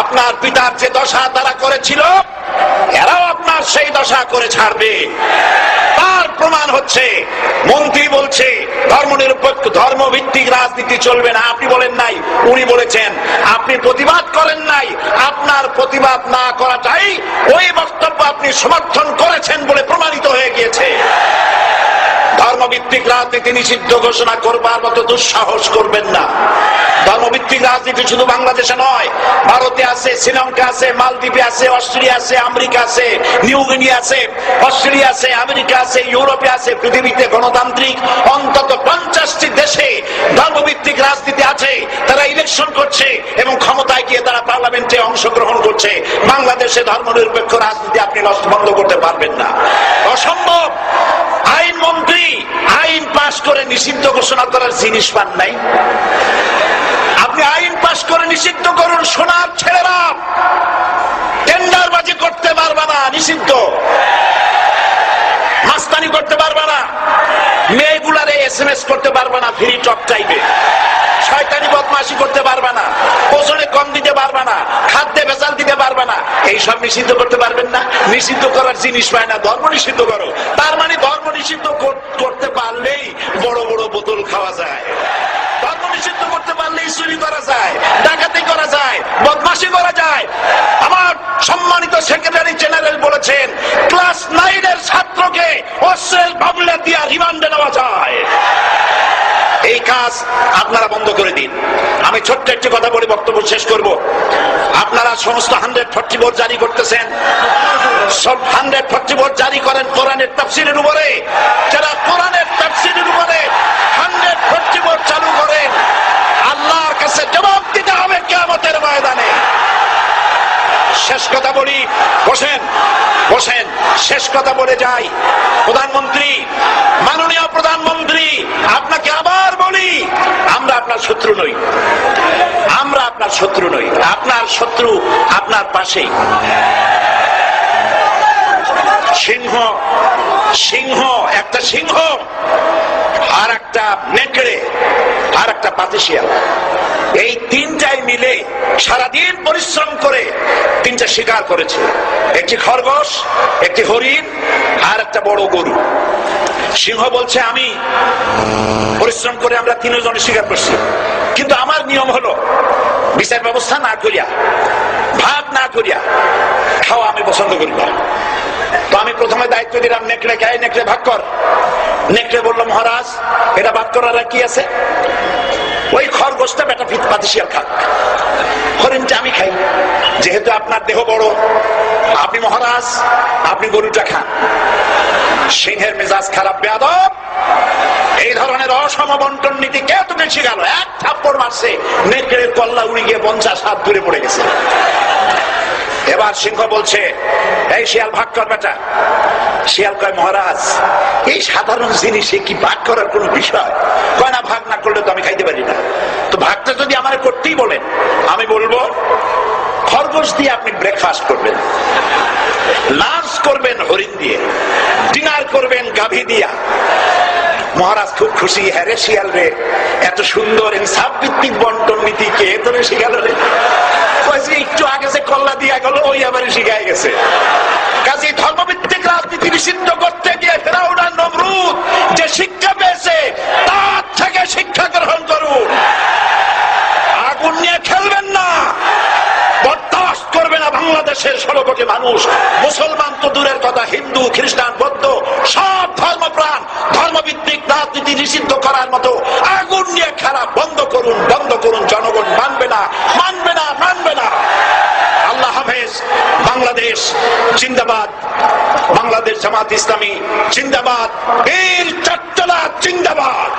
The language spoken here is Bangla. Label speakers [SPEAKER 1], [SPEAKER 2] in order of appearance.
[SPEAKER 1] আপনার পিতার যে দশা তারা করেছিল, এরাও আপনার সেই দশা করে ছাড়বে। তার প্রমাণ হচ্ছে মন্ত্রী বলছে ধর্মনিরপেক্ষ ধর্মভিত্তিক রাজনীতি চলবে না। আপনি বলেন নাই, উনি বলেছেন। আপনি প্রতিবাদ করেন নাই, আপনার প্রতিবাদ না করাটাই ওই বক্তব্য আপনি সমর্থন করেছেন বলে প্রমাণিত হয়ে গিয়েছে। ধর্মভিত্তিক রাজনীতি নিষিদ্ধ ঘোষণা করবার মতো দুঃসাহস করবেন না। ধর্মভিত্তিক রাজনীতি শুধু বাংলাদেশে নয়, ভারতে আছে, শ্রীলঙ্কা আছে, মালদ্বীপে আছে, অস্ট্রেলিয়া আছে, আমেরিকা আছে, নিউ গিনি আছে, অস্ট্রেলিয়া আছে, আমেরিকা আছে, ইউরোপে আছে। পৃথিবীতে গণতান্ত্রিক অন্তত 50টি দেশে ধর্মভিত্তিক রাজনীতি আছে। তারা ইলেকশন করছে এবং ক্ষমতায় গিয়ে তারা পার্লামেন্টে অংশগ্রহণ করছে। বাংলাদেশে ধর্মনিরপেক্ষ রাজনীতি আপনি বন্ধ করতে পারবেন না, অসম্ভব। আইনমন্ত্রী আইন পাশ করে নিষিদ্ধ ঘোষণা করার জিনিস পান নাই। আপনি আইন পাশ করে নিষিদ্ধ করুন, সোনার ছেলেরা টেন্ডারবাজি করতে পারবে না, নিষিদ্ধ। মাস্তানি করতে পারবে না, মেয়েগুলারে SMS করতে পারবে না, ফ্রি টক চাইবে। শয়তানি বদমাশি করতে পারবে না, ওজনে কম দিতে পারবে না, খাদ্যে ভেজাল দিতে পারবে না। এইসব নিষিদ্ধ করতে পারবেন না। নিষিদ্ধ করার জিনিস পায় না, ধর্ম নিষিদ্ধ করো। তার মানে ধর্ম নিষিদ্ধ করতে পারলেই বড় বড় বোতল খাওয়া যায়। ধর্ম নিষিদ্ধ করতে পারলেই চুরি করা যায়, ডাকাতি করা যায়, বদমাশি করা যায়। আমার সম্মানিত সেক্রেটারি জেনারেল বলেছেন ক্লাস 9-এর ছাত্রকে অস্ত্রের মামলা দিয়ে রিমান্ডে নেওয়া যায়। এই কাজ আপনারা বন্ধ করে দিন। আমি ছোট্ট একটি কথা বলে বক্তব্য শেষ করব। আপনারা সমস্ত 140 বোর্ড জারি করতেছেন, সব 140 বোর্ড জারি করেন কোরআনের তাফসীরের উপরে। যারা কোরআনের তাফসীরের উপরে 140 বোর্ড চালু করেন, আল্লাহর কাছে জবাব দিতে হবে কিয়ামতের ময়দানে। শেষ কথা বলি, বসেন বসেন, শেষ কথা বলে যাই। প্রধানমন্ত্রী, মাননীয় প্রধানমন্ত্রী, আপনাকে আবার বলি, আমরা আপনার শত্রু নই, আমরা আপনার শত্রু নই। আপনার শত্রু আপনার পাশেই। সিংহ, সিংহ, একটা সিংহ আর একটা নেকড়ে আর একটা পাতিশিয়াল, এই তিনটাই মিলে সারাদিন পরিশ্রম করে তিনটা শিকার করেছে। একটি খরগোশ, একটি হরিণ আর একটা বড় গরু। সিংহ বলছে আমি পরিশ্রম করে আমরা তিনজনে শিকার করছি, কিন্তু আমার নিয়ম হলো বিচার ব্যবস্থা না করিয়া, ভাগ না করিয়া খাওয়া আমি পছন্দ করি না। তো আমি প্রথমে দায়িত্ব দিলাম নেকড়ে খাই, নেকড়ে ভাগ কর। নেকড়ে বলল মহারাজ এটা ভাগ করার কি আছে, ওই খরগোশটা বেটা পাতিশিয়াল খাক, হরিণটা আমি খাই, যেহেতু আপনার দেহ বড়, আপনি মহারাজ আপনি গরুটা খান। সিংহের মেজাজ খারাপ, বেয়াদব, এই ধরনের অসম বন্টন নীতি কে তোকে শিখালো? এক থাপ্পড় মারছে, নেকড়ের কল্লা উড়ে গিয়ে 50 হাত দূরে পড়ে গেছে। এবার সিংহ বলছে এই শিয়াল ভাগ কর বেটা। শিয়াল কয় মহারাজ এই সাধারণ জিনিসে কি ভাগ করার কোন বিষয়? কয় না, ভাগ না করলে তো আমি খাইতে পারি না। তো ভাগটা যদি আমার করতেই বলেন, আমি বলবো খরগোশ দিয়ে আপনি ব্রেকফাস্ট করবেন, লাঞ্চ করবেন হরিণ দিয়ে, ডিনার করবেন গাভী দিয়া। মহারাজ খুব খুশি, হ্যাঁ রে শিয়াল রে, এত সুন্দর ইনসাফ ভিত্তিক বন্টন নীতি কে তোরে শিখালো রে? একটু আগে যে কল্লা দিয়া গেল ওই আবারই শিখাই গেছে। কাজী ধর্মভিত্তিক রাজনীতি নিষিদ্ধ করতে গিয়ে ফেরাউন আর নমরুদ যে শিক্ষা পেয়েছে তার থেকে শিক্ষা গ্রহণ করুন। আগুন নিয়ে খেলবেন না, বরদাস্ত করবে না বাংলাদেশের 16 কোটি মানুষ। মুসলমান তো দূরের কথা, হিন্দু, খ্রিস্টান, বৌদ্ধ সব ধর্মপ্রাণ ধর্মভিত্তিক রাজনীতি নিষিদ্ধ করার মতো আগুন নিয়ে খেলা বন্ধ করুন, বন্ধ করুন। জনগণ মানবে না, মানবে না, মানবে না। আল্লাহ হাফেজ। বাংলাদেশ জিন্দাবাদ, বাংলাদেশ জামাত ইসলামী জিন্দাবাদ, বীর চট্টলা জিন্দাবাদ।